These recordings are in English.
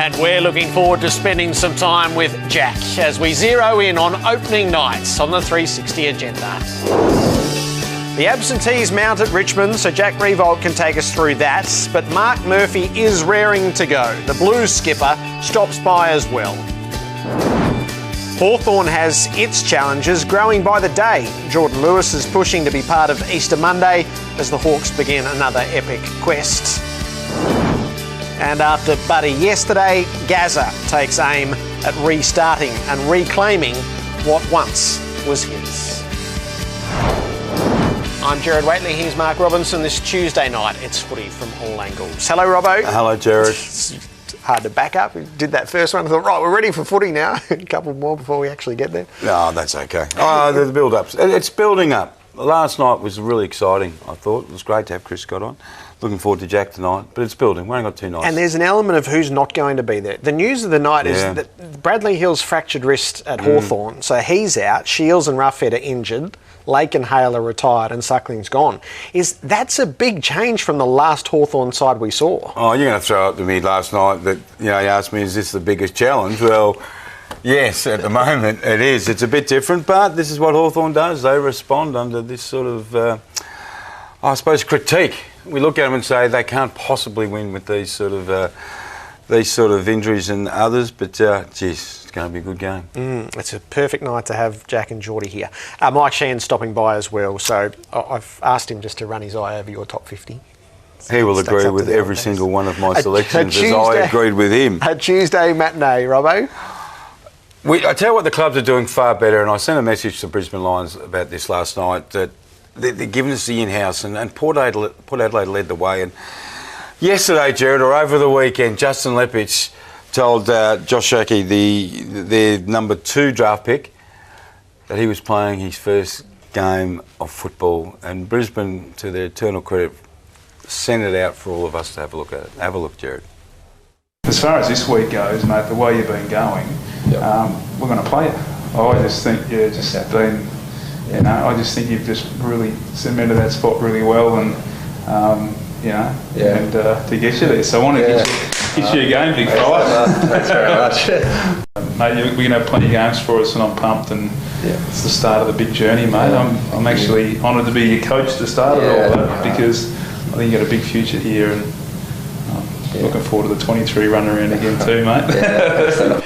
And we're looking forward to spending some time with Jack as we zero in on opening nights on the 360 agenda. The absentees mount at Richmond, so Jack Riewoldt can take us through that. But Mark Murphy is raring to go. The Blues skipper stops by as well. Hawthorn has its challenges growing by the day. Jordan Lewis is pushing to be part of Easter Monday as the Hawks begin another epic quest. And after Buddy yesterday, Gazza takes aim at restarting and reclaiming what once was his. I'm Gerard Whateley, here's Mark Robinson. This Tuesday night, it's footy from all angles. Hello, Robbo. Hello, Gerard. It's hard to back up. We did that first one. I thought, right, we're ready for footy now. A couple more before we actually get there. No, that's okay. The build-ups. It's building up. Last night was really exciting, I thought. It was great to have Chris Scott on. Looking forward to Jack tonight, but it's building. We only got 2 nights. And there's an element of who's not going to be there. The news of the night is that Bradley Hill's fractured wrist at Hawthorn, so he's out. Shields and Roughhead are injured. Lake and Hale are retired and Suckling's gone. That's a big change from the last Hawthorn side we saw. Oh, you're going to throw it to me last night that, you asked me, is this the biggest challenge? Well, yes, at the moment it is. It's a bit different, but this is what Hawthorn does. They respond under this sort of, I suppose, critique. We look at them and say they can't possibly win with these sort of injuries and others, but geez, it's going to be a good game. It's a perfect night to have Jack and Geordie here. Mike Sheehan's stopping by as well, so I've asked him just to run his eye over your top 50. So he will agree with every single one of my selections as I agreed with him. A Tuesday matinee, Robbo. I tell you what, the clubs are doing far better, and I sent a message to Brisbane Lions about this last night, that they're giving us the in-house, and Port Adelaide led the way. And yesterday, Gerard, or over the weekend, Justin Lepich told Josh Shackey, their number 2 draft pick, that he was playing his first game of football. And Brisbane, to their eternal credit, sent it out for all of us to have a look at it. Have a look, Gerard. As far as this week goes, mate, the way you've been going, we're going to play it. I just think I just think you've just really cemented that spot really well, and and to get you there. So I want to get you a game, big fella. Thanks very much. Mate, we're going to have plenty of games for us, and I'm pumped, and it's the start of the big journey, mate. I'm actually honoured to be your coach to start it all, because I think you've got a big future here, and looking forward to the 23 run around again too, mate.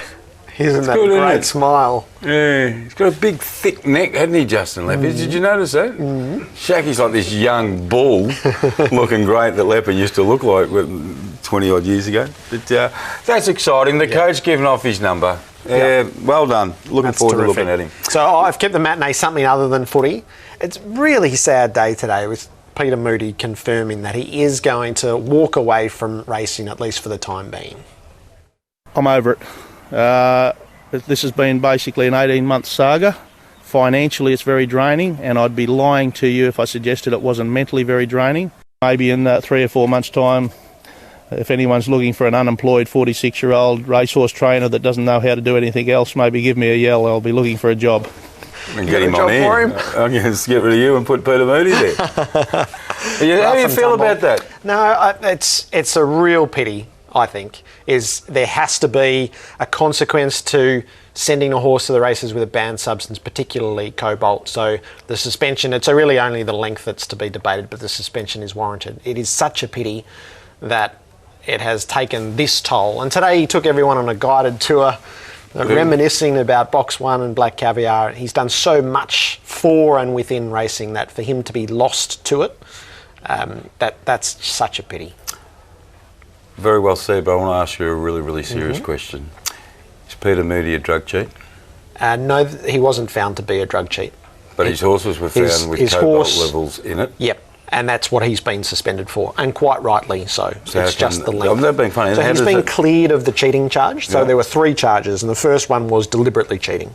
Isn't that a great smile? Yeah, he's got a big, thick neck, hasn't he, Justin Lepper? Did you notice that? Shacky's like this young bull, looking great that Lepper used to look like 20-odd years ago. But that's exciting. The coach giving off his number. Well done. Looking forward to looking at him. So I've kept the matinee something other than footy. It's really sad day today with Peter Moody confirming that he is going to walk away from racing, at least for the time being. I'm over it. This has been basically an 18-month saga. Financially, it's very draining, and I'd be lying to you if I suggested it wasn't mentally very draining. Maybe in 3 or 4 months' time, if anyone's looking for an unemployed 46-year-old racehorse trainer that doesn't know how to do anything else, maybe give me a yell. I'll be looking for a job. And get him on here. I'm going to get rid of you and put Peter Moody there. How do you feel about that? No, it's a real pity. I think, is there has to be a consequence to sending a horse to the races with a banned substance, particularly cobalt. So the suspension, it's really only the length that's to be debated, but the suspension is warranted. It is such a pity that it has taken this toll. And today he took everyone on a guided tour, reminiscing about Box 1 and Black Caviar. He's done so much for and within racing that for him to be lost to it, that's such a pity. Very well said, but I want to ask you a really, really serious question. Is Peter Moody a drug cheat? No, he wasn't found to be a drug cheat. But his horses were found with cobalt levels in it? Yep, and that's what he's been suspended for, and quite rightly so. It's just the length. They've been funny. So he's been cleared of the cheating charge. So there were 3 charges, and the first one was deliberately cheating,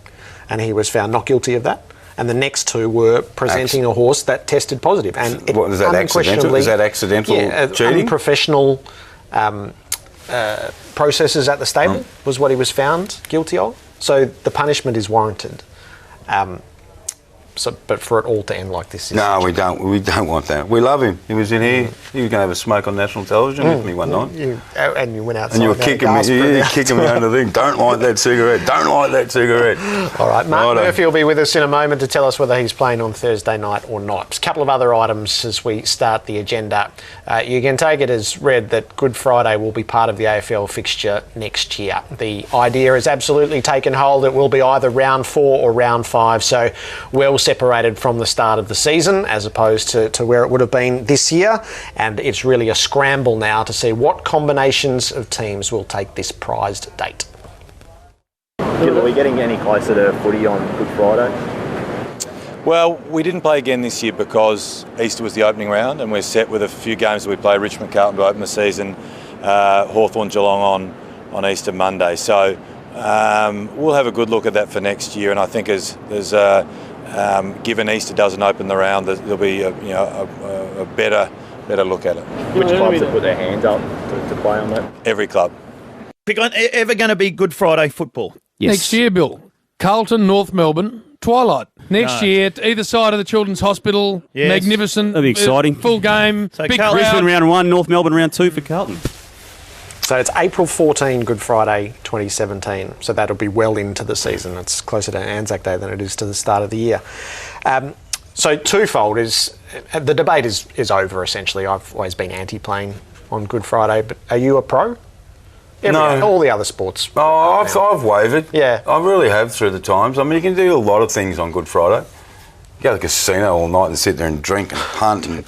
and he was found not guilty of that. And the next 2 were presenting a horse that tested positive. And what, is that accidental? Is that accidental cheating? Unprofessional processes at the stable was what he was found guilty of. So the punishment is warranted. but for it all to end like this. No, we don't. We don't want that. We love him. He was in here. He was going to have a smoke on national television with me one night. And you went outside. And you were kicking me. You kicking me under the thing. Don't light that cigarette. Don't light that cigarette. All right, Mark Murphy will be with us in a moment to tell us whether he's playing on Thursday night or not. A couple of other items as we start the agenda. You can take it as read that Good Friday will be part of the AFL fixture next year. The idea has absolutely taken hold. It will be either round 4 or round 5, so well separated from the start of the season as opposed to where it would have been this year, and it's really a scramble now to see what combinations of teams will take this prized date. Are we getting any closer to footy on Good Friday? Well, we didn't play again this year because Easter was the opening round, and we're set with a few games that we play. Richmond, Carlton to open the season, Hawthorn, Geelong on Easter Monday. So we'll have a good look at that for next year, and I think given Easter doesn't open the round, there'll be a better look at it. Which clubs have put their hands up to play on that? Every club. Ever going to be Good Friday football? Yes. Next year, Bill. Carlton, North Melbourne, twilight. Next year, either side of the Children's Hospital, magnificent. That'll be exciting. Full game, so big Brisbane round 1, North Melbourne round 2 for Carlton. So it's April 14, Good Friday 2017. So that'll be well into the season. It's closer to Anzac Day than it is to the start of the year. So twofold is the debate is over essentially. I've always been anti-playing on Good Friday, but are you a pro? No. All the other sports. Oh, I've wavered. Yeah. I really have through the times. I mean, you can do a lot of things on Good Friday. You go to the casino all night and sit there and drink and punt and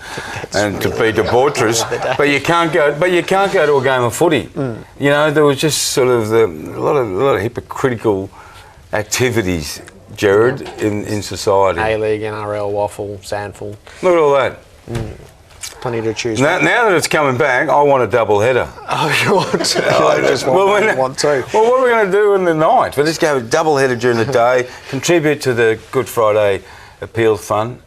to be debaucherous, but you can't go. But you can't go to a game of footy. You know, there was just sort of a lot of hypocritical activities, Jared, in society. A-League, NRL, waffle, sandful. Look at all that. Plenty to choose now, from. now that it's coming back, I want a double header. Oh, you want to? I just want to. Well, what are we going to do in the night? We'll just go a double header during the day, contribute to the Good Friday Appeal Fund,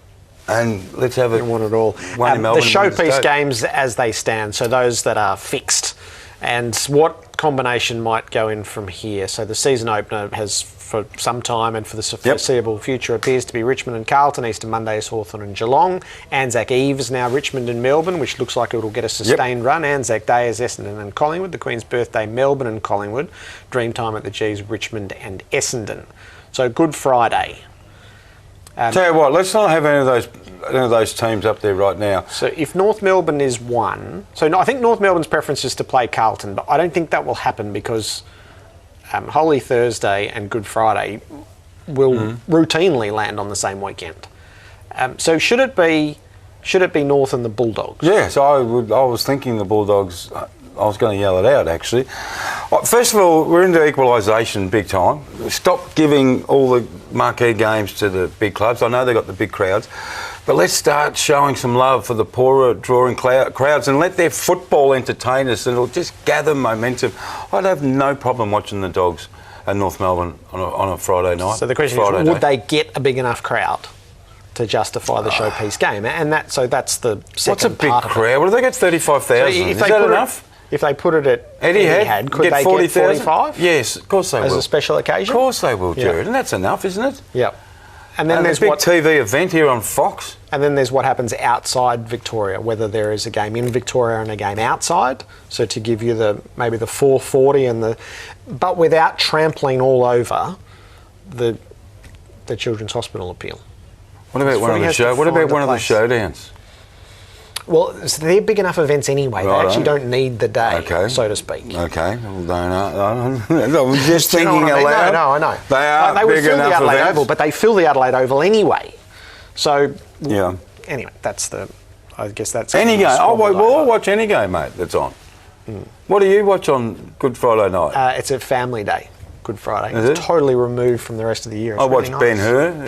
and let's have it. You want it all. One in Melbourne, the showpiece games as they stand, so those that are fixed, and what combination might go in from here. So the season opener has, for some time and for the foreseeable future, appears to be Richmond and Carlton. Easter Monday is Hawthorn and Geelong. Anzac Eve is now Richmond and Melbourne, which looks like it will get a sustained run. Anzac Day is Essendon and Collingwood. The Queen's Birthday, Melbourne and Collingwood. Dreamtime at the G's, Richmond and Essendon. So Good Friday. Tell you what, let's not have any of those teams up there right now. So if North Melbourne is one, I think North Melbourne's preference is to play Carlton, but I don't think that will happen because Holy Thursday and Good Friday will routinely land on the same weekend. So should it be North and the Bulldogs? Yes, I was thinking the Bulldogs. I was going to yell it out, actually. First of all, we're into equalisation big time. Stop giving all the marquee games to the big clubs. I know they've got the big crowds, but let's start showing some love for the poorer drawing crowds and let their football entertain us, and it'll just gather momentum. I'd have no problem watching the Dogs at North Melbourne on a Friday night. So the question is, would they get a big enough crowd to justify the showpiece game? And that's the second part. What's a big crowd? What do they get? 35,000. Is that enough? If they put it at Etihad, could they get 45? Yes, of course they will. As a special occasion? Of course they will, Jared. And that's enough, isn't it? Yep. And then there's a big TV event here on Fox. And then there's what happens outside Victoria, whether there is a game in Victoria and a game outside. So to give you maybe the 440 but without trampling all over the Children's Hospital appeal. What about one of the showdowns? Well, so they're big enough events anyway. Right, they actually don't need the day, so to speak. Okay. Well, I was just thinking aloud. No, I know. They are they would big fill the enough Adelaide events. Oval, but they fill the Adelaide Oval anyway. So, yeah. Anyway, I guess that's... Any game. We'll watch any game, mate, that's on. What do you watch on Good Friday night? It's a family day. Good Friday. Is it? It's totally removed from the rest of the year. I watch Ben-Hur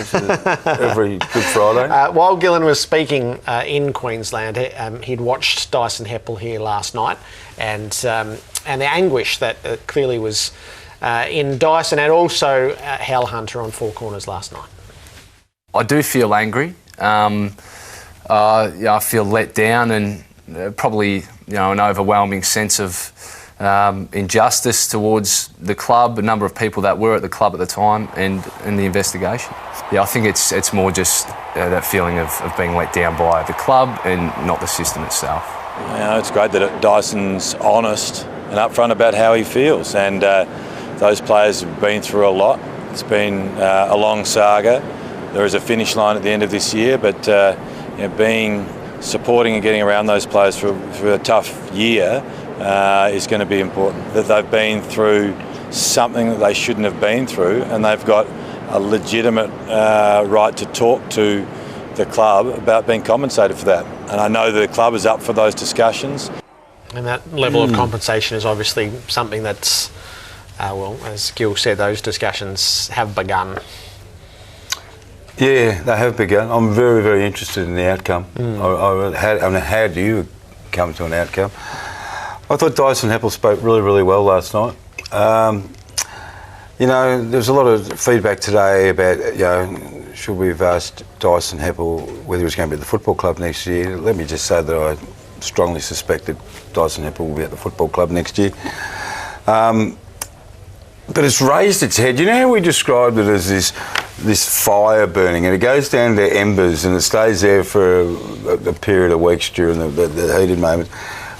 every Good Friday. While Gillen was speaking in Queensland, he'd watched Dyson Heppel here last night, and the anguish that clearly was in Dyson, and also Hal Hunter on Four Corners last night. I do feel angry. I feel let down, and probably an overwhelming sense of injustice towards the club, a number of people that were at the club at the time, and the investigation. yeah, I think it's more just that feeling of being let down by the club and not the system itself. It's great that Dyson's honest and upfront about how he feels, and those players have been through a lot. It's been a long saga. There is a finish line at the end of this year, but supporting and getting around those players for a tough year is going to be important. That they've been through something that they shouldn't have been through, and they've got a legitimate right to talk to the club about being compensated for that. And I know the club is up for those discussions. And that level of compensation is obviously something that's, as Gil said, those discussions have begun. Yeah, they have begun. I'm very, very interested in the outcome. How do you come to an outcome? I thought Dyson Heppell spoke really, really well last night. There's a lot of feedback today about, should we have asked Dyson Heppell whether he was going to be at the football club next year? Let me just say that I strongly suspect that Dyson Heppell will be at the football club next year. But it's raised its head. You know how we described it as this fire burning, and it goes down to embers and it stays there for a period of weeks during the heated moments.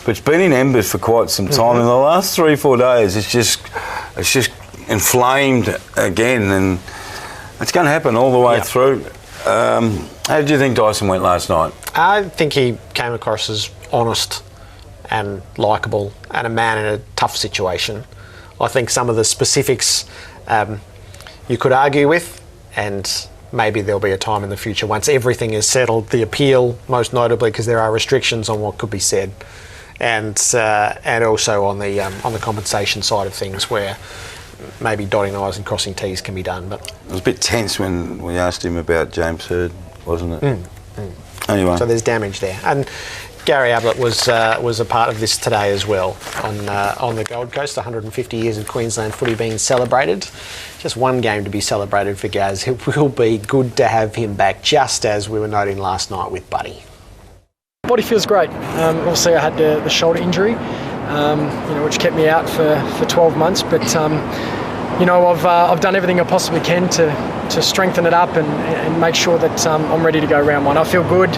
But it's been in embers for quite some time. In the last 3-4 days, it's just inflamed again, and it's going to happen all the way through. How did you think Dyson went last night? I think he came across as honest and likeable and a man in a tough situation. I think some of the specifics you could argue with, and maybe there'll be a time in the future once everything is settled, the appeal most notably, because there are restrictions on what could be said, and also on the compensation side of things where maybe dotting I's and crossing T's can be done. But it was a bit tense when we asked him about James Hird, wasn't it? Anyway. So there's damage there. And Gary Ablett was a part of this today as well on the Gold Coast. 150 years of Queensland footy being celebrated. Just one game to be celebrated for Gaz. It will be good to have him back, just as we were noting last night with Buddy. Body feels great. Obviously I had the shoulder injury, which kept me out for 12 months, but I've done everything I possibly can to strengthen it up and make sure that I'm ready to go round one. I feel good.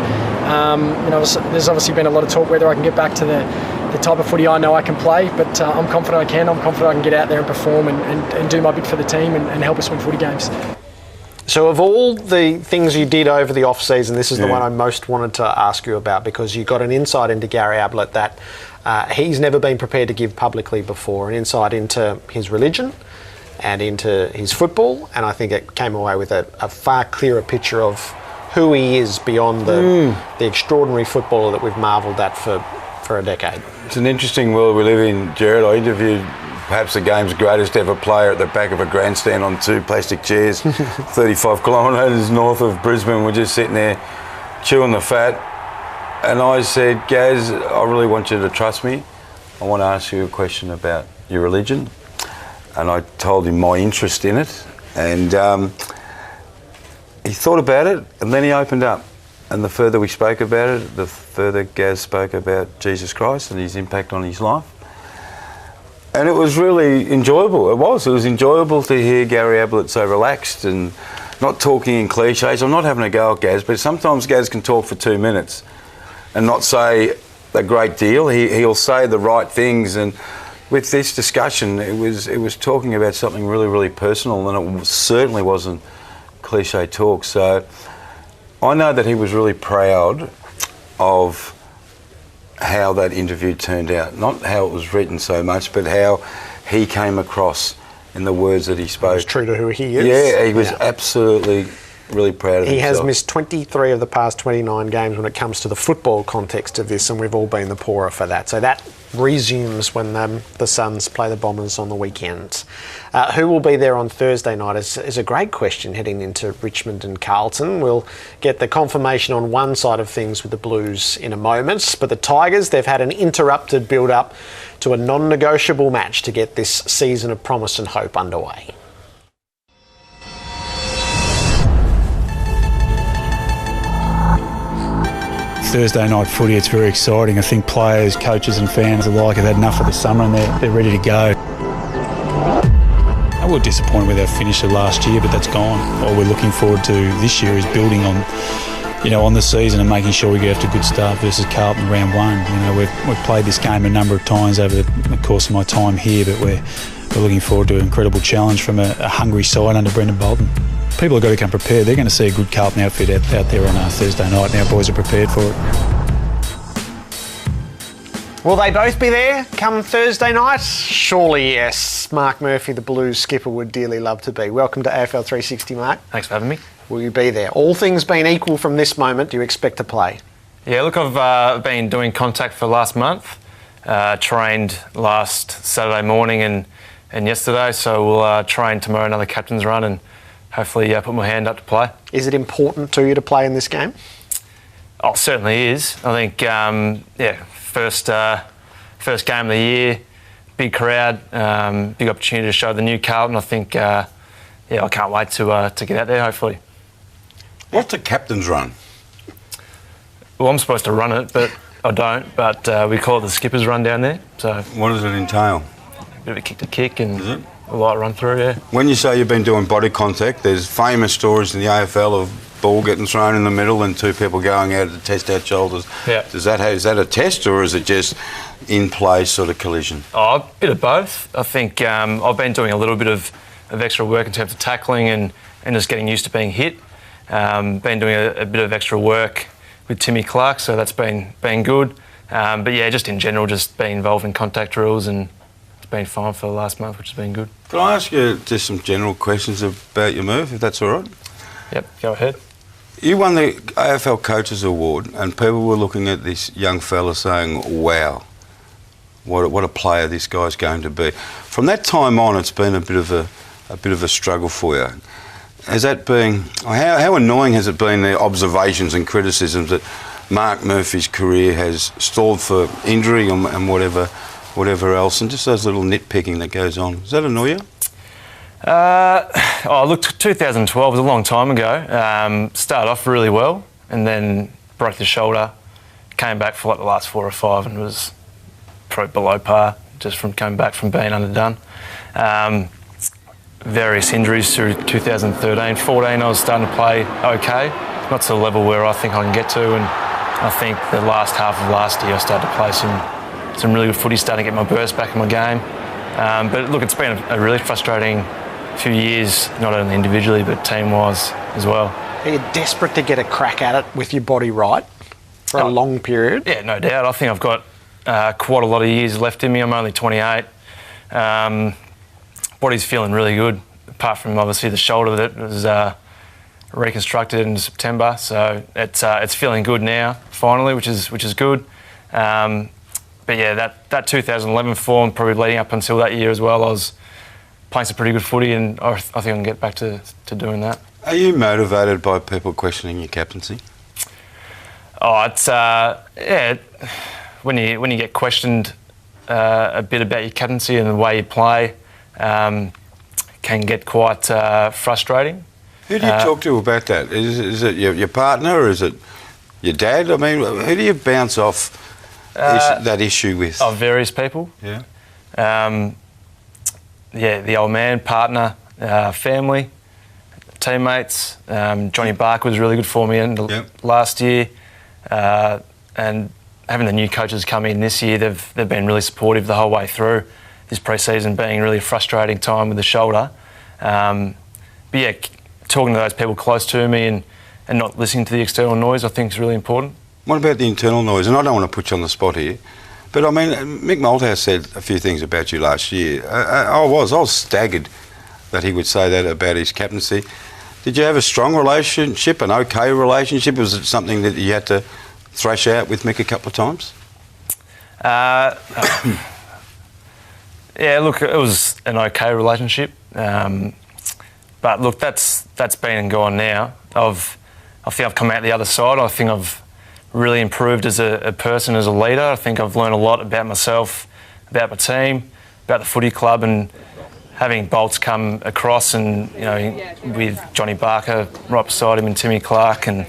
There's obviously been a lot of talk whether I can get back to the type of footy I know I can play, but I'm confident I can. I'm confident I can get out there and perform and do my bit for the team and help us win footy games. So of all the things you did over the off-season, this is the one I most wanted to ask you about, because you got an insight into Gary Ablett that he's never been prepared to give publicly before, an insight into his religion and into his football, and I think it came away with a far clearer picture of who he is beyond the extraordinary footballer that we've marvelled at for a decade. It's an interesting world we live in, Jared. I interviewed perhaps the game's greatest ever player at the back of a grandstand on 2 plastic chairs, 35 kilometres north of Brisbane. We're just sitting there chewing the fat. And I said, Gaz, I really want you to trust me. I want to ask you a question about your religion. And I told him my interest in it. And he thought about it, and then he opened up. And the further we spoke about it, the further Gaz spoke about Jesus Christ and his impact on his life. And it was really enjoyable. It was enjoyable to hear Gary Ablett so relaxed and not talking in cliches. I'm not having a go at Gaz, but sometimes Gaz can talk for 2 minutes and not say a great deal. He'll say the right things, and with this discussion, it was talking about something really, really personal, and it certainly wasn't cliche talk. So I know that he was really proud of how that interview turned out, not how it was written so much, but how he came across in the words that he spoke. He was true to who he is. Yeah, he was absolutely really proud of himself. He has missed 23 of the past 29 games when it comes to the football context of this, and we've all been the poorer for that. So that resumes when the Suns play the Bombers on the weekend. Who will be there on Thursday night is a great question heading into Richmond and Carlton. We'll get the confirmation on one side of things with the Blues in a moment, but the Tigers, they've had an interrupted build-up to a non-negotiable match to get this season of promise and hope underway. Thursday night footy, it's very exciting. I think players, coaches and fans alike have had enough of the summer, and they're ready to go. we were disappointed with our finish of last year, but that's gone. What we're looking forward to this year is building on, on the season and making sure we get off to a good start versus Carlton round one. We've played this game a number of times over the course of my time here, but we're looking forward to an incredible challenge from a hungry side under Brendan Bolton. People have got to come prepared. They're going to see a good Carlton outfit out there on Thursday night, and our boys are prepared for it. Will they both be there come Thursday night? Surely yes. Mark Murphy, the Blues skipper, would dearly love to be. Welcome to AFL 360, Mark. Thanks for having me. Will you be there? All things being equal from this moment, do you expect to play? Yeah, look, I've been doing contact for the last month. Trained last Saturday morning and yesterday, so we'll train tomorrow another captain's run and hopefully put my hand up to play. Is it important to you to play in this game? Oh, it certainly is. I think, first game of the year, big crowd, big opportunity to show the new Carlton. I think, I can't wait to get out there, hopefully. What's the captain's run? Well, I'm supposed to run it, but I don't. But we call it the skipper's run down there. So what does it entail? A bit of a kick to kick and a light run through, yeah. When you say you've been doing body contact, there's famous stories in the AFL of ball getting thrown in the middle and two people going out to test out shoulders. Yeah. Is that a test or is it just in play sort of collision? Oh, a bit of both. I think I've been doing a little bit of extra work in terms of tackling and just getting used to being hit. Been doing a bit of extra work with Timmy Clark, so that's been good. But yeah, just in general, just being involved in contact drills, and it's been fine for the last month, which has been good. Can I ask you just some general questions about your move, if that's all right? Yep, go ahead. You won the AFL Coaches Award, and people were looking at this young fella saying, wow, what a player this guy's going to be. From that time on, it's been a bit of a struggle for you. Has that been, how annoying has it been, the observations and criticisms that Mark Murphy's career has stalled for injury and whatever else, and just those little nitpicking that goes on? Does that annoy you? Look, 2012 was a long time ago. Started off really well and then broke the shoulder, came back for like the last 4 or 5 and was probably below par just from coming back from being underdone. Various injuries through 2013, 14 I was starting to play okay, not to the level where I think I can get to, and I think the last half of last year I started to play some really good footy, starting to get my burst back in my game. But look, it's been a really frustrating few years, not only individually but team-wise as well. Are you desperate to get a crack at it with your body right for a long period? Yeah, no doubt. I think I've got quite a lot of years left in me. I'm only 28. Body's feeling really good, apart from obviously the shoulder that was reconstructed in September. So it's feeling good now, finally, which is good. But yeah, that 2011 form, probably leading up until that year as well, I was playing some pretty good footy, and I think I can get back to doing that. Are you motivated by people questioning your captaincy? Oh, it's when you get questioned a bit about your captaincy and the way you play, can get quite frustrating. Who do you talk to about that? Is it your partner or is it your dad? I mean, who do you bounce off that issue with? Of various people. Yeah. The old man, partner, family, teammates. Johnny Barker was really good for me last year, and having the new coaches come in this year, they've been really supportive the whole way through. This pre-season being a really frustrating time with the shoulder. But yeah, talking to those people close to me and not listening to the external noise, I think is really important. What about the internal noise? And I don't want to put you on the spot here, but I mean, Mick Malthouse said a few things about you last year. I was staggered that he would say that about his captaincy. Did you have a strong relationship, an okay relationship? Was it something that you had to thrash out with Mick a couple of times? Yeah, look, it was an okay relationship, but look, that's been and gone now. I think I've come out the other side. I think I've really improved as a person, as a leader. I think I've learned a lot about myself, about my team, about the footy club, and having Bolts come across and, with Johnny Barker right beside him and Timmy Clark and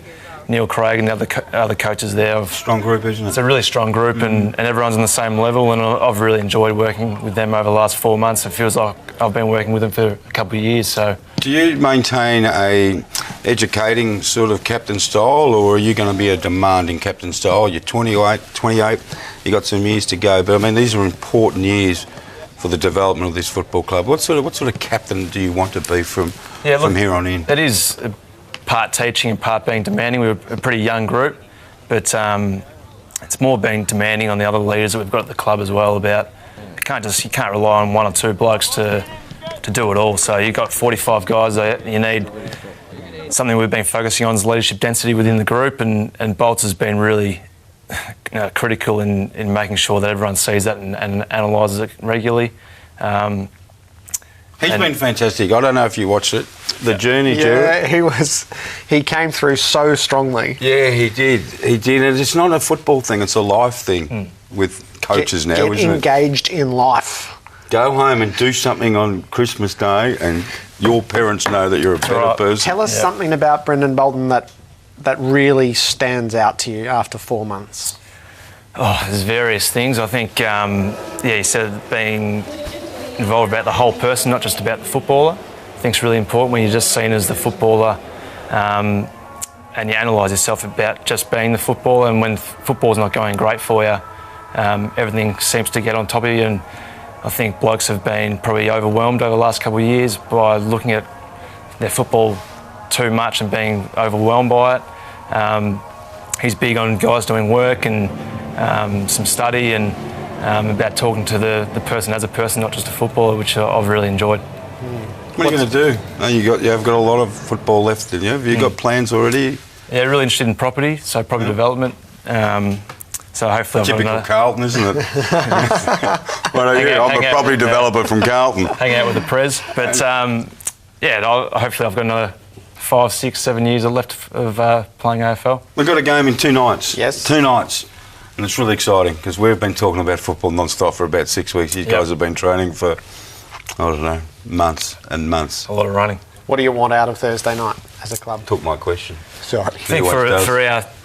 Neil Craig and the other coaches there. Strong group, isn't it? It's a really strong group, and everyone's on the same level, and I've really enjoyed working with them over the last 4 months. It feels like I've been working with them for a couple of years. So, do you maintain a educating sort of captain style, or are you going to be a demanding captain style? You're 28, you got some years to go, but I mean these are important years for the development of this football club. What sort of captain do you want to be from here on in? It is part teaching and part being demanding. We're a pretty young group, but it's more being demanding on the other leaders that we've got at the club as well. About you can't rely on one or two blokes to do it all. So you've got 45 guys. You need something we've been focusing on is leadership density within the group, and Bolts has been really critical in making sure that everyone sees that and analyses it regularly. He's been fantastic. I don't know if you watched it. The journey, Jared. He came through so strongly. Yeah, he did. And it's not a football thing, it's a life thing with coaches now, isn't it? Get engaged in life. Go home and do something on Christmas Day and your parents know that you're a better person. Tell us something about Brendan Bolton that really stands out to you after 4 months. Oh, there's various things. I think, he said being involved about the whole person, not just about the footballer. I think it's really important when you're just seen as the footballer and you analyse yourself about just being the footballer, and when football's not going great for you, everything seems to get on top of you. And I think blokes have been probably overwhelmed over the last couple of years by looking at their football too much and being overwhelmed by it. He's big on guys doing work and some study and about talking to the person as a person, not just a footballer, which I've really enjoyed. What are you going to do? You have got a lot of football left in you. Have you got plans already? Yeah, really interested in property, so property development. So hopefully typical Carlton, isn't it? What are you? I'm a property developer from Carlton. Hang out with the Prez, but hopefully I've got another 5, 6, 7 years left of playing AFL. We've got a game in 2 nights. Yes. 2 nights. And it's really exciting because we've been talking about football non-stop for about 6 weeks. You guys have been training for, I don't know, months and months. A lot of running. What do you want out of Thursday night as a club? Took my question. Sorry. I think for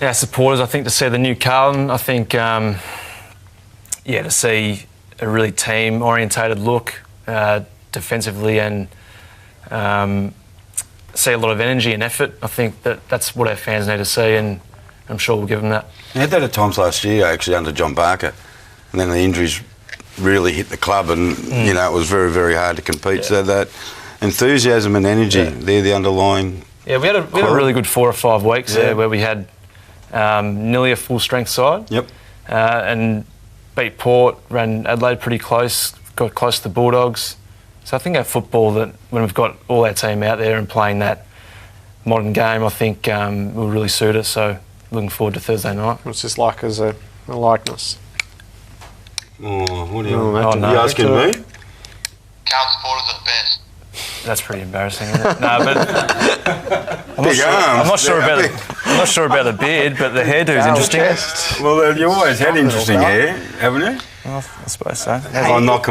our supporters, I think to see the new Carlton, I think, to see a really team-orientated look defensively and see a lot of energy and effort. I think that's what our fans need to see, and I'm sure we'll give them that. We had that at times last year, actually, under John Barker, and then the injuries really hit the club, and it was very, very hard to compete. Yeah. So that enthusiasm and energy, they're the underlying. Yeah, we had a really good 4 or 5 weeks there where we had nearly a full strength side. Yep. And beat Port, ran Adelaide pretty close, got close to the Bulldogs. So I think our football, that when we've got all our team out there and playing that modern game, I think will really suit us. So looking forward to Thursday night. What's this like as a likeness? Oh, what are you asking me? Carlton supporters are the best. That's pretty embarrassing, isn't it? No, but I'm not sure about the beard, but the hairdo's interesting. Well, you always had interesting hair, haven't you? Well, I suppose so. I'm not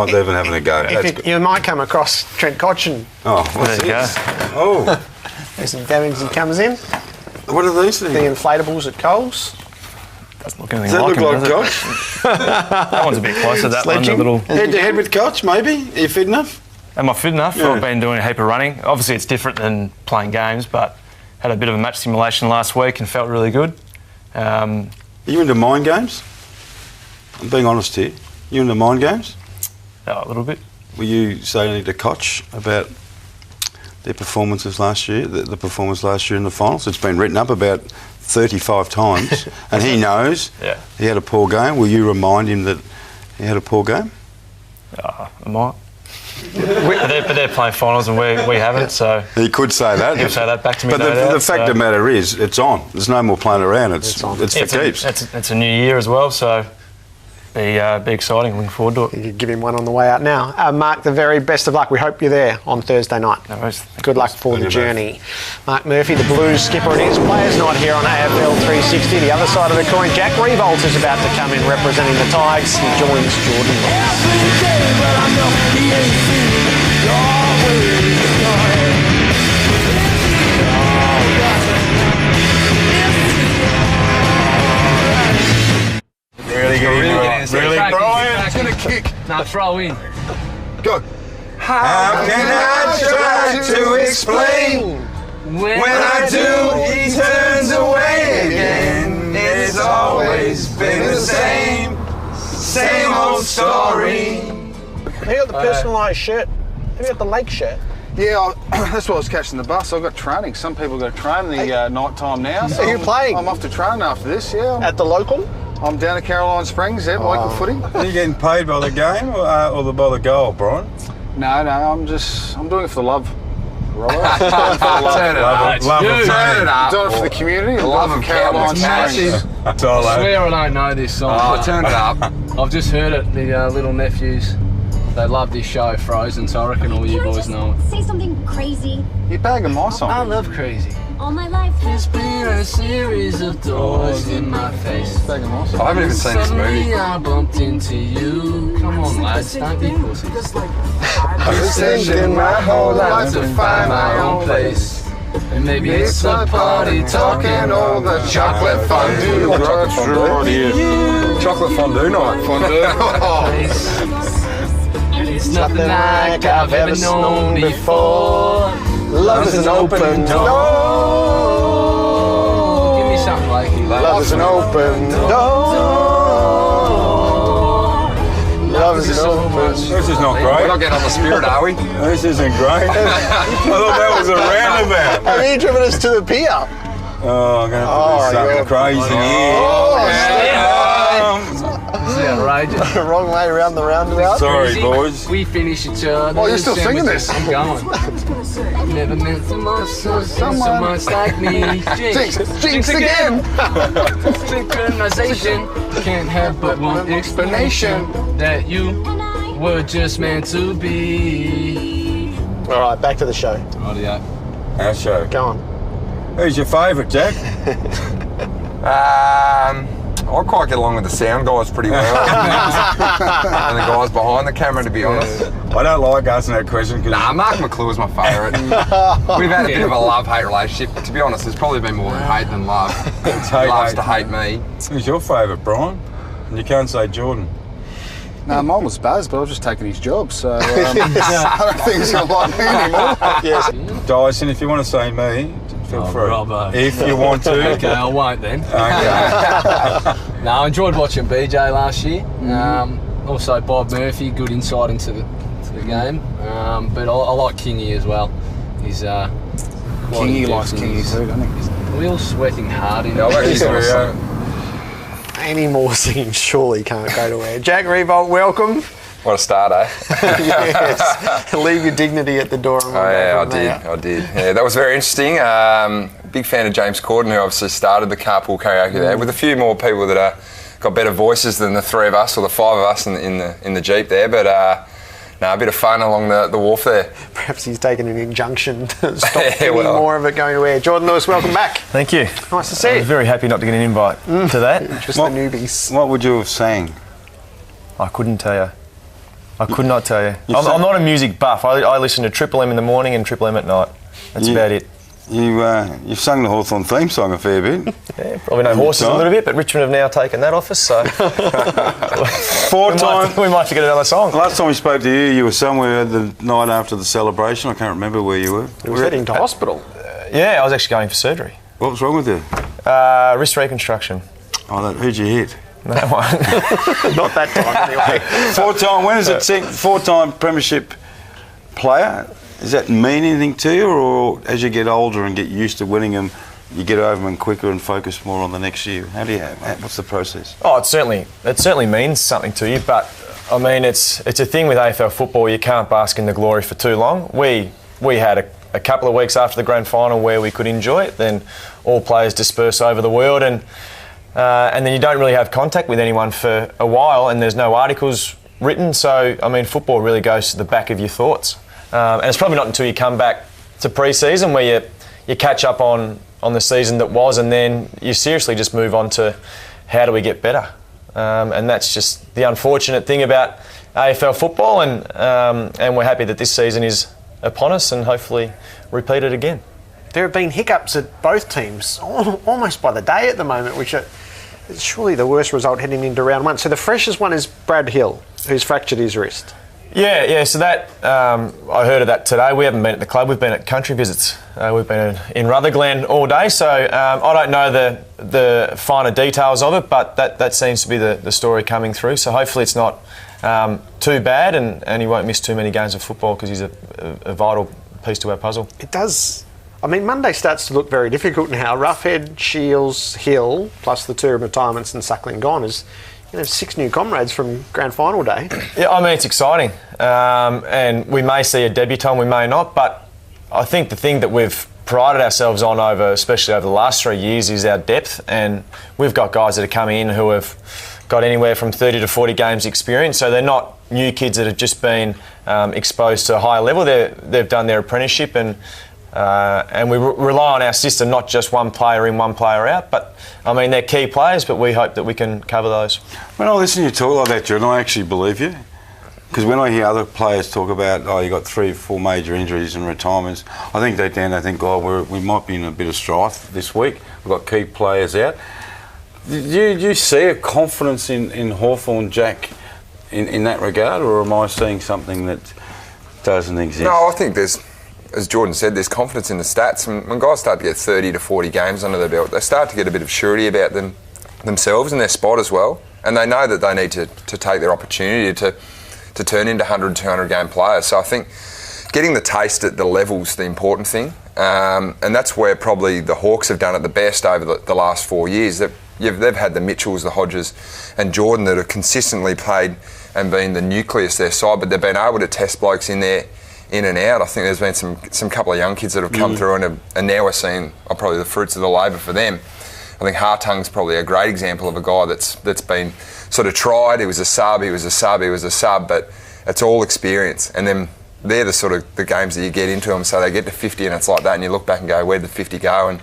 even having a go. You might come across Trent Cotchin. Oh, what's there you this? go. Oh. There's some damage that comes in. What are these things? The inflatables at Coles. Doesn't look anything Does that like look him, like does it? That one's a bit closer, that one. The little head-to-head with Koch, maybe? Are you fit enough? Am I fit enough? Yeah. I've been doing a heap of running. Obviously, it's different than playing games, but had a bit of a match simulation last week and felt really good. Are you into mind games? I'm being honest here. You into mind games? A little bit. Were you saying to Koch about their performances last year, the performance last year in the finals? It's been written up about 35 times, and he knows he had a poor game. Will you remind him that he had a poor game? I might. But they're playing finals and we haven't, so... He could say that. He'll say that back to me. But the fact of the matter is, it's on. There's no more playing around. It's for keeps. It's a new year as well, so be exciting. Looking forward to it. You could give him one on the way out now. Mark, the very best of luck. We hope you're there on Thursday night. No worries. Good luck for the journey. Mark Murphy, the Blues skipper, and his players' night here on AFL 360. The other side of the coin, Jack Revolt is about to come in representing the Tigers. He joins Jordan Ross. Now throw in. Go. How can I try to explain? When I do, he turns away again. It's always been the same old story. Have you got the personalised shirt? Have you got the lake shirt? Yeah, that's why I was catching the bus. I've got training. Some people go to train in the night time now. So Are you playing? I'm off to train after this, yeah. At the local? I'm down at Caroline Springs, local footy. Are you getting paid by the game or by the goal, Brian? No, I'm doing it for the love. Robert. Turn it up. Love of Turn it up. Doing it for the community. The love of Caroline Springs. I swear I don't know this song. Turn it up. I've just heard it. The little nephews, they love this show, Frozen, so I reckon all you boys know it. Say something crazy. You're bagging my song. I love Crazy. All my life There's been a series of doors in my face. Bagging my song. I haven't even seen this movie. Suddenly I bumped into you. Come on, lads, don't be pussies. I've been thinking my whole life to find my own place. And maybe it's the party talking all the chocolate fondue. Chocolate fondue night. And it's nothing like I've ever known before. Love is an open door. Give me something like it. Love is an open door. Love is an open. This is not great. We're not getting on the spirit, are we? This isn't great. I thought that was a roundabout. Have you driven us to the pier? Oh, I'm going to have to do something crazy This is outrageous. Wrong way around the roundabout. Sorry, boys. We finish each other. Oh, you're still singing this? I'm going. Never meant so much like me. Jinx again. Synchronization can't have but one explanation that you were just meant to be. All right, back to the show. Rightio. Our show. Go on. Who's your favourite, Jack? I quite get along with the sound guys pretty well. And the guys behind the camera, to be honest. I don't like asking that question because Mark McClure's my favourite. We've had a bit of a love-hate relationship. To be honest, there's probably been more than hate than love. He loves to hate me. Who's your favourite, Brian? And you can't say Jordan. No, mine was Baz, but I was just taking his job, so I don't think he's going to like me anymore. Yes. Dyson, if you want to say me, feel free. Robbo. If you want to. Okay, I won't then. Okay. No, I enjoyed watching BJ last year. Also Bob Murphy, good insight into the game. But I like Kingy as well. He's Kingy likes Kingy too, doesn't he? We're all sweating hard in Any more singing surely can't go to air. Jack Revolt, welcome. What a start, eh? Yes. Leave your dignity at the door. And I did. Yeah, that was very interesting. Big fan of James Corden, who obviously started the carpool karaoke there, with a few more people that got better voices than the three of us or the five of us in the Jeep there. But a bit of fun along the wharf there. Perhaps he's taken an injunction to stop any more of it going to air. Jordan Lewis, welcome back. Thank you. Nice to see you. I was very happy not to get an invite to that. Just the newbies. What would you have sang? I couldn't tell you. I could not tell you. I'm not a music buff. I listen to Triple M in the morning and Triple M at night. That's about it. You've sung the Hawthorn theme song a fair bit. Yeah, probably know horses a little bit, but Richmond have now taken that office, so we might have to get another song. Last time we spoke to you, you were somewhere the night after the celebration. I can't remember where you were. You were heading to hospital. Yeah, I was actually going for surgery. What was wrong with you? Wrist reconstruction. Oh, who'd you hit? That one. Not that time, anyway. When is it? Four-time premiership player. Does that mean anything to you, or as you get older and get used to winning them, you get over them quicker and focus more on the next year? What's the process? Oh, it certainly means something to you, but I mean it's a thing with AFL football. You can't bask in the glory for too long. We had a couple of weeks after the grand final where we could enjoy it. Then all players disperse over the world, and then you don't really have contact with anyone for a while, and there's no articles written. So I mean, football really goes to the back of your thoughts. And it's probably not until you come back to pre-season where you catch up on the season that was, and then you seriously just move on to how do we get better. And that's just the unfortunate thing about AFL football, and we're happy that this season is upon us and hopefully repeat it again. There have been hiccups at both teams almost by the day at the moment, which It's surely the worst result heading into round one. So the freshest one is Brad Hill, who's fractured his wrist. Yeah. So that I heard of that today. We haven't been at the club. We've been at country visits. We've been in Rutherglen all day. So I don't know the finer details of it, but that seems to be the story coming through. So hopefully it's not too bad, and he won't miss too many games of football because he's a vital piece to our puzzle. It does. I mean, Monday starts to look very difficult now. Roughhead, Shields, Hill, plus the 2 retirements and Suckling gone is, 6 new comrades from grand final day. Yeah, I mean, it's exciting. And we may see a debutant, we may not, but I think the thing that we've prided ourselves on especially over the last 3 years, is our depth. And we've got guys that are coming in who have got anywhere from 30 to 40 games experience, so they're not new kids that have just been exposed to a higher level. They've done their apprenticeship, and we rely on our system, not just one player in, one player out. But I mean, they're key players, but we hope that we can cover those. When I listen to you talk like that, Jordan, I actually believe you. Because when I hear other players talk about, you got 3 or 4 major injuries and retirements, I think they think, we might be in a bit of strife this week. We've got key players out. Do you see a confidence in Hawthorn, Jack, in that regard, or am I seeing something that doesn't exist? No, I think there's, as Jordan said, there's confidence in the stats. And when guys start to get 30 to 40 games under their belt, they start to get a bit of surety about themselves and their spot as well. And they know that they need to take their opportunity to turn into 100, 200 game players. So I think getting the taste at the level's the important thing. And that's where probably the Hawks have done it the best over the last 4 years. They've had the Mitchells, the Hodges and Jordan that have consistently played and been the nucleus of their side, but they've been able to test blokes in there, in and out. I think there's been some couple of young kids that have come through and now we're seeing probably the fruits of the labour for them. I think Hartung's probably a great example of a guy that's been sort of tried. He was a sub, but it's all experience. And then they're the sort of the games that you get into them, so they get to 50 and it's like that, and you look back and go, where'd the 50 go? And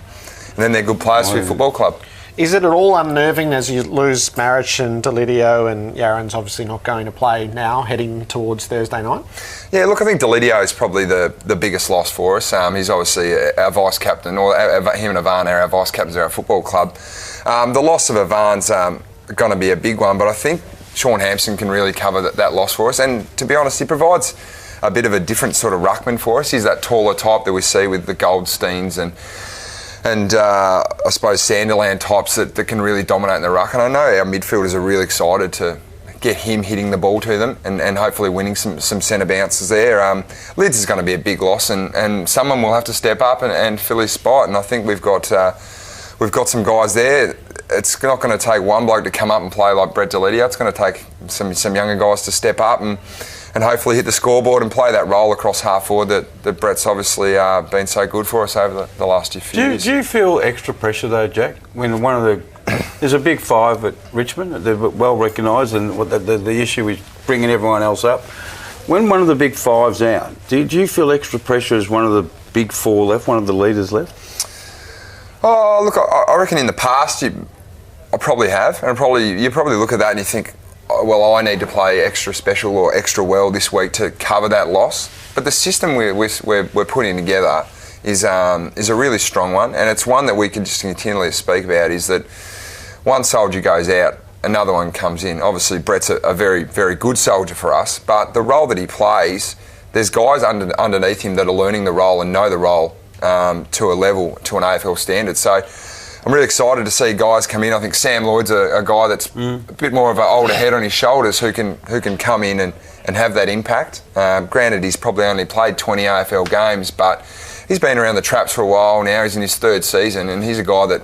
then they're good players for your football club. Is it at all unnerving as you lose Marich and Delidio, and Yaron's obviously not going to play now, heading towards Thursday night? Yeah, look, I think Delidio is probably the biggest loss for us. He's obviously our vice captain, or him and Ivan are our vice captains of our football club. The loss of Ivan's going to be a big one, but I think Sean Hampson can really cover that loss for us. And to be honest, he provides a bit of a different sort of ruckman for us. He's that taller type that we see with the Goldsteins and I suppose Sanderland types that can really dominate in the ruck. And I know our midfielders are really excited to get him hitting the ball to them and hopefully winning some centre bounces there. Lids is going to be a big loss, and someone will have to step up and fill his spot. And I think we've got some guys there. It's not going to take one bloke to come up and play like Brett Delidio. It's going to take some younger guys to step up and hopefully hit the scoreboard and play that role across half forward that Brett's obviously been so good for us over the last few years. Do you feel extra pressure though, Jack, when there's a big 5 at Richmond, they're well recognised, and the issue is bringing everyone else up. When one of the big 5's out, do you feel extra pressure as one of the big 4 left, one of the leaders left? Oh, look, I reckon in the past I probably have, and you probably look at that and you think, well, I need to play extra special or extra well this week to cover that loss. But the system we're putting together is a really strong one, and it's one that we can just continually speak about, is that one soldier goes out, another one comes in. Obviously, Brett's a very, very good soldier for us, but the role that he plays, there's guys underneath him that are learning the role and know the role to a level, to an AFL standard. So I'm really excited to see guys come in. I think Sam Lloyd's a guy that's a bit more of an older head on his shoulders who can come in and have that impact. Granted, he's probably only played 20 AFL games, but he's been around the traps for a while now. He's in his 3rd season, and he's a guy that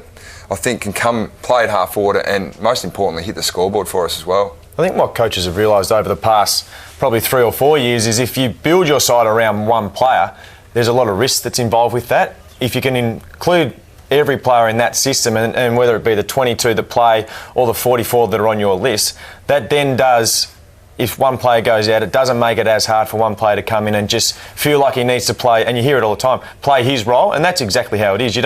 I think can come play at half forward and, most importantly, hit the scoreboard for us as well. I think what coaches have realised over the past probably 3 or 4 years is if you build your side around one player, there's a lot of risk that's involved with that. If you can include every player in that system, and whether it be the 22 that play or the 44 that are on your list, that then does, if one player goes out, it doesn't make it as hard for one player to come in and just feel like he needs to play, and you hear it all the time, play his role, and that's exactly how it is.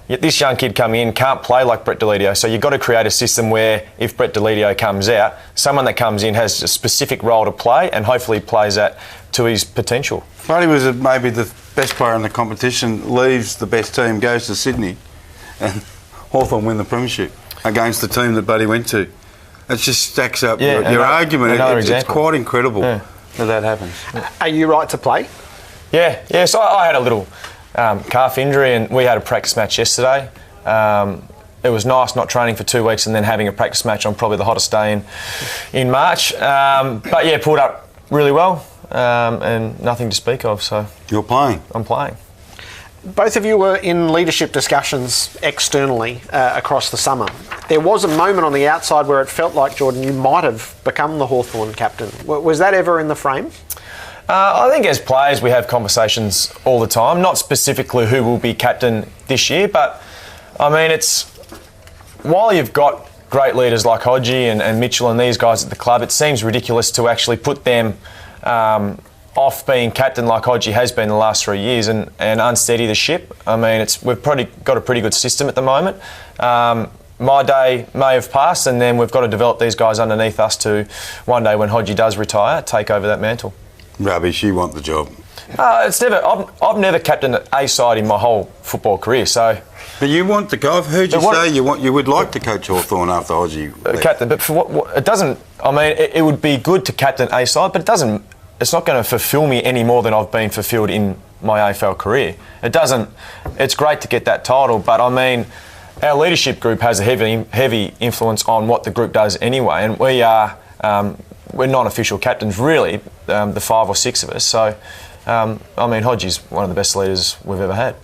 This young kid coming in can't play like Brett Delidio, so you've got to create a system where if Brett Delidio comes out, someone that comes in has a specific role to play and hopefully plays that to his potential. Marty was maybe the best player in the competition, leaves the best team, goes to Sydney, and Hawthorn win the premiership. against the team that Buddy went to. It just stacks up your argument. It's quite incredible that happens. Are you right to play? Yeah. So I had a little calf injury, and we had a practice match yesterday. It was nice not training for 2 weeks and then having a practice match on probably the hottest day in March. But yeah, pulled up really well and nothing to speak of. So you're playing? I'm playing. Both of you were in leadership discussions externally across the summer. There was a moment on the outside where it felt like, Jordan, you might have become the Hawthorn captain. Was that ever in the frame? I think as players we have conversations all the time, not specifically who will be captain this year, but I mean, it's while you've got great leaders like Hodgie and Mitchell and these guys at the club, it seems ridiculous to actually put them off being captain like Hodgie has been the last 3 years and unsteady the ship. I mean, we've probably got a pretty good system at the moment. My day may have passed, and then we've got to develop these guys underneath us to one day when Hodgie does retire, take over that mantle. Rubbish, you want the job. I've never captained a side in my whole football career, so. But you want to go. I've heard you say you would like to coach Hawthorn after Hodgie left. Captain, but for what it doesn't. I mean, it would be good to captain a side, but it doesn't. It's not going to fulfil me any more than I've been fulfilled in my AFL career. It doesn't. It's great to get that title, but I mean, our leadership group has a heavy influence on what the group does anyway, and we are. We're non-official captains, really, the 5 or 6 of us. So, I mean, Hodgie's one of the best leaders we've ever had.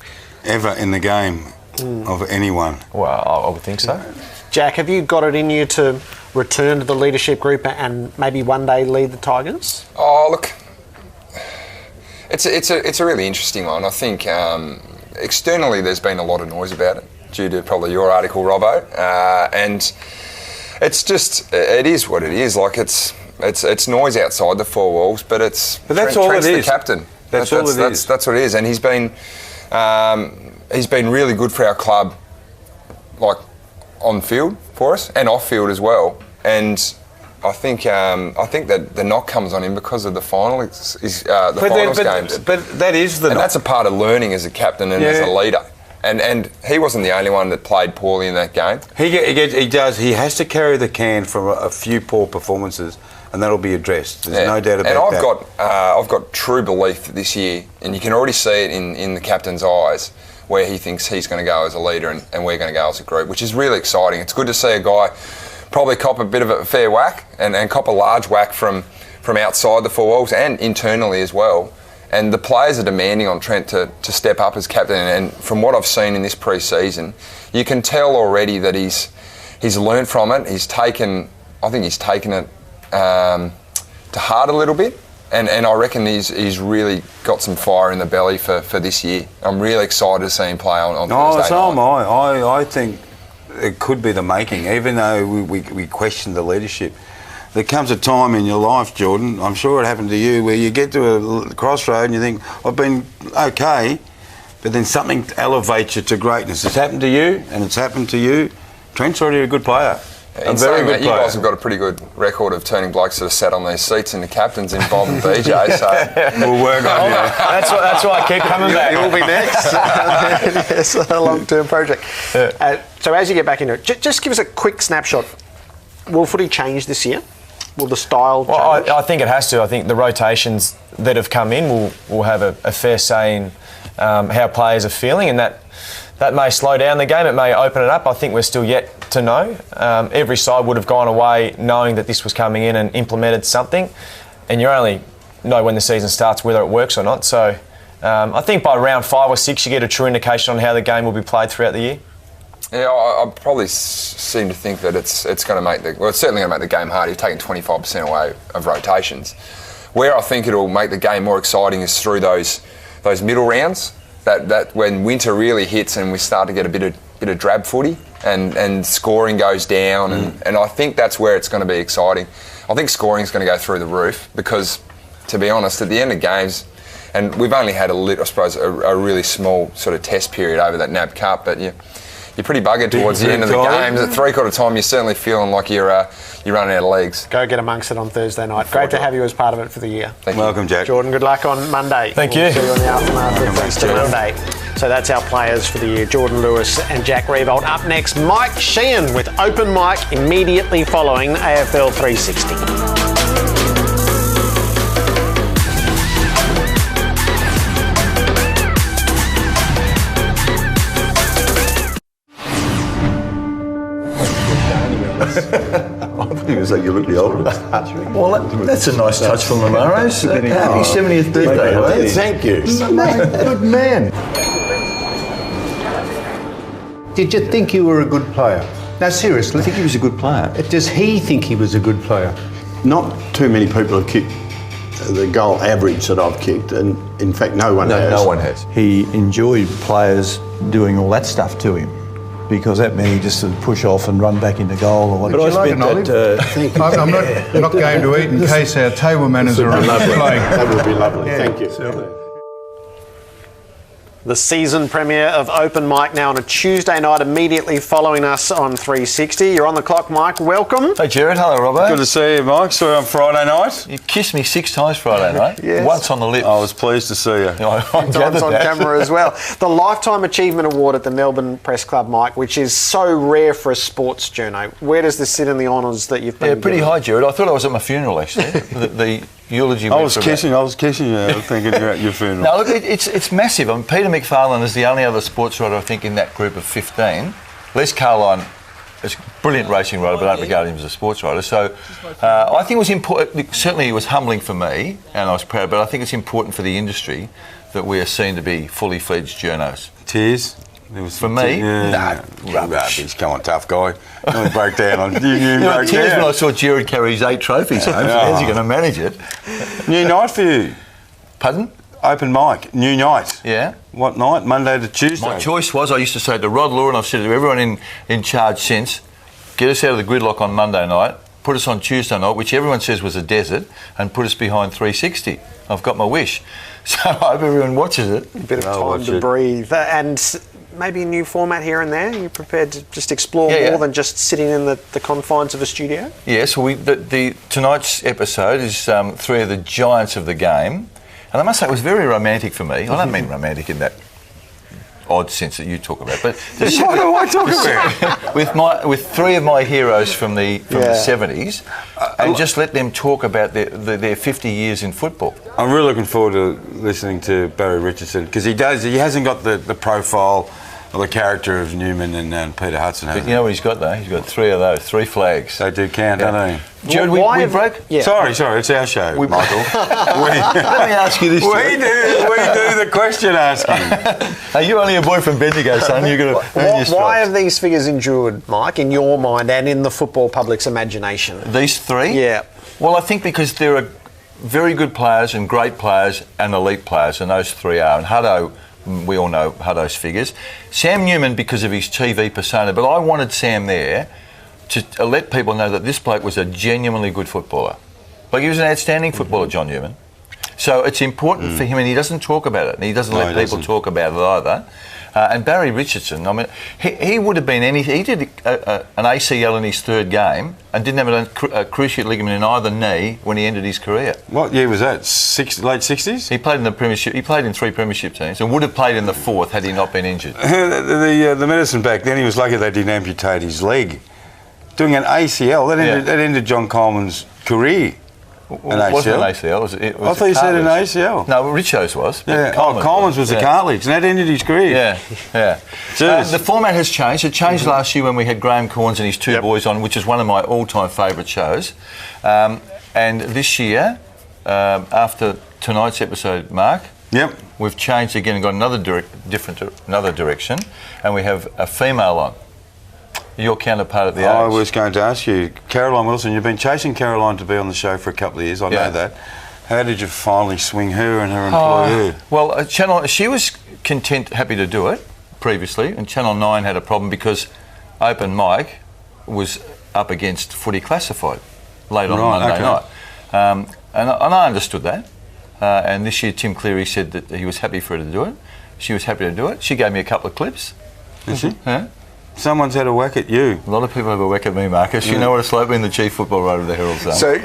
Ever in the game of anyone? Well, I would think so. Jack, have you got it in you to return to the leadership group and maybe one day lead the Tigers? Oh, look, it's a really interesting one. I think externally there's been a lot of noise about it due to probably your article, Robbo, and it's just, it is what it is. Like it's noise outside the 4 walls, but that's all it is. The captain. That's all it is. That's what it is, and he's been really good for our club, like on field for us and off field as well. And I think that the knock comes on him because of the finals games. But that is the knock. And that's a part of learning as a captain and as a leader. And he wasn't the only one that played poorly in that game. He does. He has to carry the can from a few poor performances, and that'll be addressed. There's no doubt about that. And I've got true belief that this year, and you can already see it in the captain's eyes, where he thinks he's going to go as a leader and we're going to go as a group, which is really exciting. It's good to see a guy probably cop a bit of a fair whack and cop a large whack from outside the 4 walls and internally as well. And the players are demanding on Trent to step up as captain. And from what I've seen in this pre-season, you can tell already that he's learned from it. I think he's taken it to heart a little bit. And I reckon he's really got some fire in the belly for this year. I'm really excited to see him play on Thursday night. So am I. I think it could be the making, even though we question the leadership. There comes a time in your life, Jordan, I'm sure it happened to you, where you get to a crossroad and you think, I've been okay, but then something elevates you to greatness. It's happened to you, and it's happened to you. Trent's already a good player. In saying that, you guys have got a pretty good record of turning blokes that are sat on these seats into captains in Bob and BJ, so we'll work on you. That's why I keep coming back. You'll be next. It's a long-term project. So as you get back into it, just give us a quick snapshot. Will footy change this year? Will the style change? Well, I think it has to. I think the rotations that have come in will have a fair say in how players are feeling, and that may slow down the game. It may open it up. I think we're still yet to know. Every side would have gone away knowing that this was coming in and implemented something, and you only know when the season starts whether it works or not. So I think by round 5 or 6 you get a true indication on how the game will be played throughout the year. Yeah, I probably seem to think that it's going to make it's certainly going to make the game harder. You're taking 25% away of rotations. Where I think it'll make the game more exciting is through those middle rounds. That when winter really hits and we start to get a bit of drab footy and scoring goes down and I think that's where it's going to be exciting. I think scoring is going to go through the roof because, to be honest, at the end of games, and we've only had a really small sort of test period over that NAB Cup, but you're pretty buggered towards the end of the games. At 3/4 time, you're certainly feeling like you're running out of legs. Go get amongst it on Thursday night. Great to have you as part of it for the year. Welcome, Jack. Jordan, good luck on Monday. Thank you. you. See you on the aftermath of Easter Monday. So that's our players for the year, Jordan Lewis and Jack Riewoldt. Up next, Mike Sheehan with Open Mic immediately following AFL 360. I think it was like you look the oldest. Well, that's a nice touch from Amaro's. Happy 70th birthday, mate. Thank you. Good man. Did you think you were a good player? No, seriously. I think he was a good player. Does he think he was a good player? Not too many people have kicked the goal average that I've kicked, and in fact no one has. No one has. He enjoyed players doing all that stuff to him, because that meant he just sort of push off and run back into goal or whatever. But I spent that. I'm not going to eat in case our table manners are on display. That would be lovely. Yeah. Thank you. The season premiere of Open Mic now on a Tuesday night, immediately following us on 360. You're on the clock, Mike. Welcome. Hey, Jared. Hello, Robbo. Good to see you, Mike. Saw you on Friday night. You kissed me 6 times Friday night. Yes. Once on the lips. I was pleased to see you. Times on camera as well. The Lifetime Achievement Award at the Melbourne Press Club, Mike, which is so rare for a sports journo. Where does this sit in the honours that you've been pretty given? high, Jared. I thought I was at my funeral, actually. the eulogy. I was kissing you. I was thinking you're at your funeral. No, look, it's massive. I mean, Peter McFarlane is the only other sports writer, I think, in that group of 15. Les Carline is a brilliant racing writer, but I don't regard him as a sports writer. So I think it was important. Certainly it was humbling for me, and I was proud, but I think it's important for the industry that we are seen to be fully fledged journos. Tears? For me? No, rubbish. Come on, tough guy. You broke down on you. Tears when I saw Jared carry his 8 trophies home. How's he going to manage it? New night for you. Pardon? Open mic, new night. Yeah. What night? Monday to Tuesday. My choice was, I used to say to Rod Law, and I've said to everyone in charge since, get us out of the gridlock on Monday night, put us on Tuesday night, which everyone says was a desert, and put us behind 360. I've got my wish. So I hope everyone watches it. A bit of time to breathe. And maybe a new format here and there? Are you prepared to just explore more than just sitting in the confines of a studio? Yes, tonight's episode is 3 of the giants of the game. And I must say, it was very romantic for me. I don't mean romantic in that odd sense that you talk about, but what do I talk about? with 3 of my heroes from the 70s, and just let them talk about their 50 years in football. I'm really looking forward to listening to Barry Richardson, because he hasn't got the profile or the character of Newman and Peter Hudson. But you know what he's got though? He's got 3 of those, 3 flags. They do count, don't they? Jared, we broke. Yeah. Sorry, it's our show, Michael. Let me ask you this. We do the question asking. Hey, you're only a boy from Bendigo, son. You're going to earn your stripes. Why have these figures endured, Mike, in your mind and in the football public's imagination? These 3? Yeah. Well, I think because there are very good players and great players and elite players, and those 3 are. And Hutto, we all know Hutto's figures. Sam Newman because of his TV persona, but I wanted Sam there to let people know that this bloke was a genuinely good footballer. Like, he was an outstanding footballer, John Newman. So it's important for him, and he doesn't talk about it, and he doesn't let people talk about it either. And Barry Richardson, I mean, he would have been anything. He did an ACL in his 3rd game and didn't have a cruciate ligament in either knee when he ended his career. What year was that? Late 60s? He played in the premiership. He played in 3 premiership teams and would have played in the 4th had he not been injured. The medicine back then, he was lucky they didn't amputate his leg. Doing an ACL, that ended John Coleman's career. It wasn't an ACL. I thought you said an ACL. No, Richo's was. Yeah. Coleman's was a cartilage, and that ended his career. Yeah. The format has changed. It changed last year when we had Graham Corns and his 2 boys on, which is one of my all-time favourite shows. And this year, after tonight's episode, Mark, we've changed again and got another direction, and we have a female on. Your counterpart at the Age. I was going to ask you, Caroline Wilson, you've been chasing Caroline to be on the show for a couple of years, I know that. How did you finally swing her and her employer? Well, she was happy to do it previously, and Channel 9 had a problem because Open Mic was up against Footy Classified late on Monday night. And I understood that. And this year Tim Cleary said that he was happy for her to do it. She was happy to do it. She gave me a couple of clips. Is she? Someone's had a whack at you. A lot of people have a whack at me, Marcus. You know what it's like being the chief football writer of the Herald Sun. So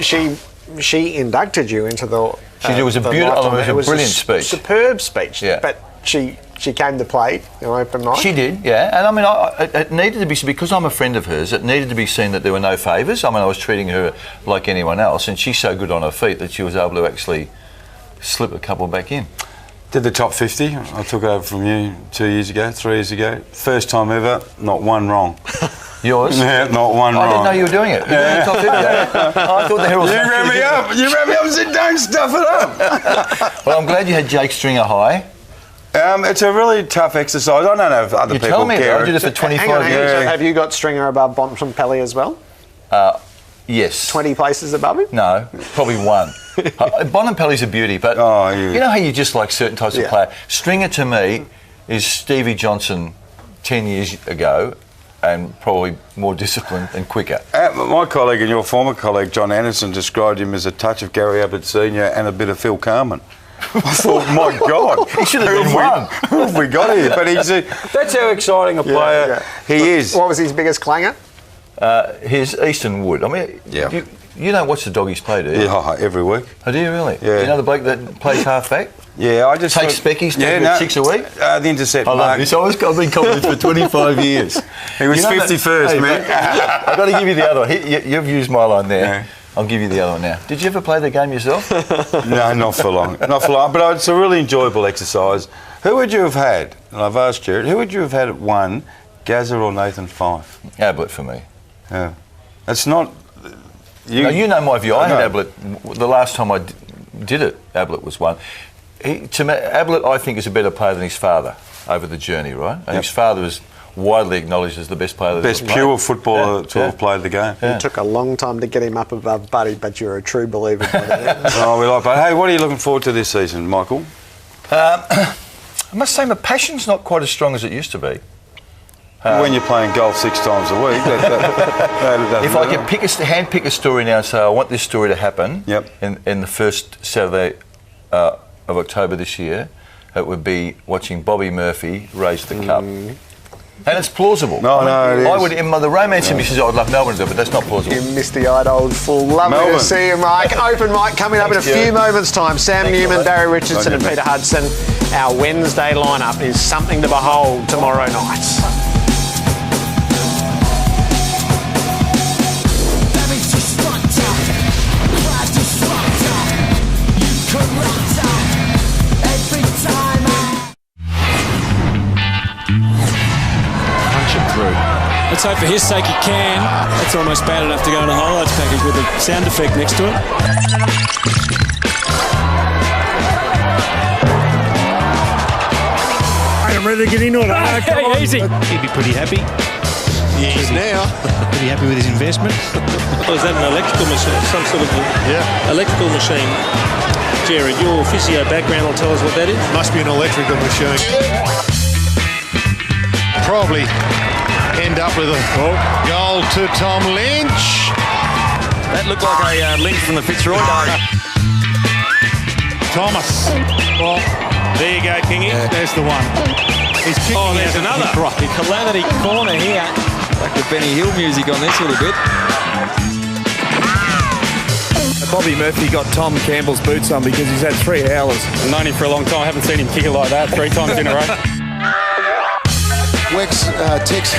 she inducted you into the... It was a brilliant speech. Superb speech. Yeah. But she she came to play in open mic. She did, yeah. And I mean, it needed to be, because I'm a friend of hers, it needed to be seen that there were no favours. I mean, I was treating her like anyone else, and she's so good on her feet that she was able to actually slip a couple back in. Did the top 50. I took over from you 3 years ago. First time ever, not one wrong. Yours? Yeah, not one wrong. I didn't know you were doing it. Yeah. Top 50. I thought the Herald. You ran me up. You ran me up and said, don't stuff it up. Well, I'm glad you had Jake Stringer high. It's a really tough exercise. I don't know if other people telling me care. I did it for 25 Hang on. years. Have you got Stringer above Bontempelli as well? Yes. 20 places above him? No, probably one. Bontempelli's a beauty, but you know how you just like certain types of player? Stringer to me is Stevie Johnson 10 years ago, and probably more disciplined and quicker. My colleague and your former colleague, John Anderson, described him as a touch of Gary Ablett Sr. and a bit of Phil Carman. I thought, my God, he should have been one. Who have we got here? But that's how exciting a player he is. What was his biggest clanger? His Eastern Wood. I mean, you don't watch the doggies play, do you? Yeah, every week. Oh, do you really? Yeah. You know the bloke that plays half-back? Yeah, I just... Takes speckies, does 6 a week? The intercept I love mark. this. I've been confident for 25 years. He was 51st, man. I've got to give you the other one. You've used my line there. Yeah. I'll give you the other one now. Did you ever play the game yourself? No, not for long. Not for long. But it's a really enjoyable exercise. Who would you have had? And I've asked Jared, who would you have had at one, Gazza or Nathan Fyfe? Ablett for me. Yeah. It's not... You know my view. I had Ablett. The last time I did it, Ablett was one. To me, Ablett, I think, is a better player than his father over the journey, right? And his father is widely acknowledged as the best player that's best pure footballer to have played the game. It took a long time to get him up above Buddy, but you're a true believer. Oh, we like Buddy. Hey, what are you looking forward to this season, Michael? I must say my passion's not quite as strong as it used to be. When you're playing golf 6 times a week. If I could hand-pick a story now and say, I want this story to happen in the first Saturday of October this year, it would be watching Bobby Murphy raise the cup. And it's plausible. No, it is. I would, the romance in me says, I'd love Melbourne to do it, but that's not plausible. You misty-eyed old fool. Lovely to see you, Mike. Open mic coming up in a few moments' time. Sam Newman, Barry Richardson and Peter Hudson. Our Wednesday lineup is something to behold tomorrow night. Let's hope for his sake he can. That's almost bad enough to go in a highlights package with a sound effect next to it. I'm ready to get into it. Hey, easy. He'd be pretty happy. He is now. Pretty happy with his investment. Is that an electrical machine? Some sort of electrical machine. Jared, your physio background will tell us what that is. Must be an electrical machine. Probably end up with a goal to Tom Lynch. That looked like a link from the Fitzroy days. Thomas. Well, there you go, Kingy. There's the one. He's kicking there's another. Right. Calamity corner here. Like the Benny Hill music on this little bit. Bobby Murphy got Tom Campbell's boots on because he's had 3 hours. I've known him for a long time. I haven't seen him kick it like that 3 times in a row. Wex Tex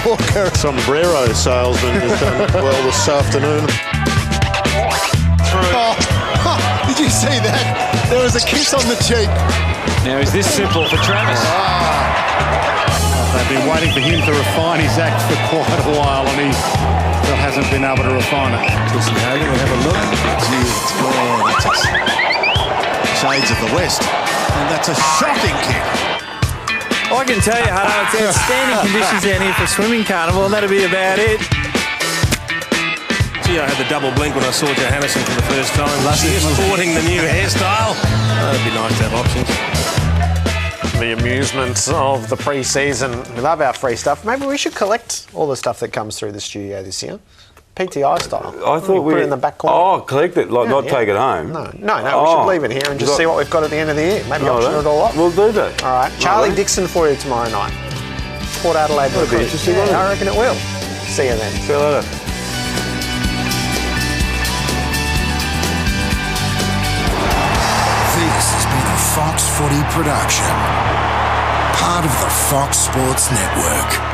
Walker. Sombrero salesman has done well this afternoon. Did you see that? There was a kiss on the cheek. Now, is this simple for Travis? They've been waiting for him to refine his act for quite a while, and he still hasn't been able to refine it. Listen, Hogan, we'll have a look. Shades of the West. And that's a shocking kick. I can tell you, Hutto, it's outstanding conditions down here for swimming carnival, and that'll be about it. Gee, I had the double blink when I saw Johannesson for the first time. She is sporting the new hairstyle. That'd be nice to have options. The amusement of the pre-season. We love our free stuff. Maybe we should collect all the stuff that comes through the studio this year. PTI style. I thought we put it in the back corner. Oh, collect it, not take it home. No, we should leave it here and just see what we've got at the end of the year. Maybe auction it all up. We'll do that. All right, Charlie Dixon for you tomorrow night. Port Adelaide. That'll be interesting, won't it? I reckon it will. See you then. See you later. This has been a Fox Footy production. part of the Fox Sports Network.